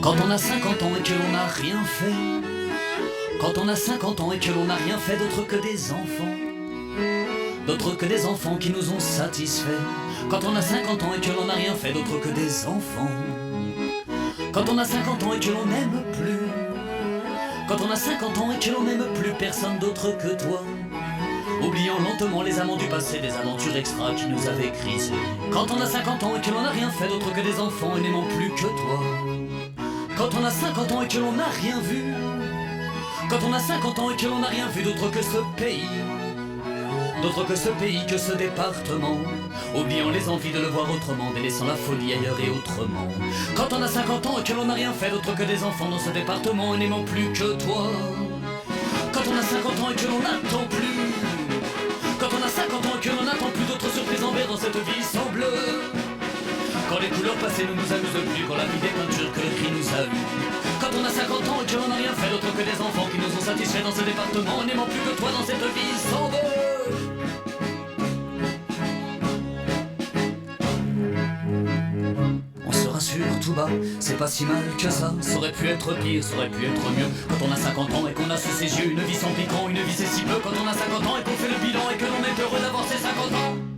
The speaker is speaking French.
Quand on a 50 ans et que l'on n'a rien fait, quand on a 50 ans et que l'on n'a rien fait d'autre que des enfants, d'autres que des enfants qui nous ont satisfaits. Quand on a 50 ans et que l'on n'a rien fait d'autre que des enfants, quand on a 50 ans et que l'on n'aime plus, quand on a 50 ans et que l'on n'aime plus personne d'autre que toi, oubliant lentement les amants du passé, des aventures extra qui nous avaient grisés. Quand on a 50 ans et que l'on n'a rien fait d'autre que des enfants et n'aimant plus que toi, quand on a 50 ans et que l'on n'a rien vu, quand on a 50 ans et que l'on n'a rien vu d'autre que ce pays, d'autre que ce pays, que ce département, oubliant les envies de le voir autrement, délaissant la folie ailleurs et autrement. Quand on a 50 ans et que l'on n'a rien fait d'autre que des enfants dans ce département et n'aimant plus que toi, quand on a 50 ans et que l'on n'attend plus, quand on a 50 ans et que l'on n'attend plus d'autres surprises en verre dans cette vie sans bleu, quand les couleurs passées ne nous amusent plus, quand la vie des peintures que le cri nous a eu, quand on a 50 ans et que l'on n'a rien fait d'autre que des enfants qui nous ont satisfaits dans ce département et n'aimant plus que toi dans cette vie sans bleu. On se rassure tout bas, c'est pas si mal que ça. Ça aurait pu être pire, ça aurait pu être mieux. Quand on a 50 ans et qu'on a sous ses yeux une vie sans piquant, une vie c'est si peu. Quand on a 50 ans et qu'on fait le bilan et que l'on est heureux d'avoir ses 50 ans.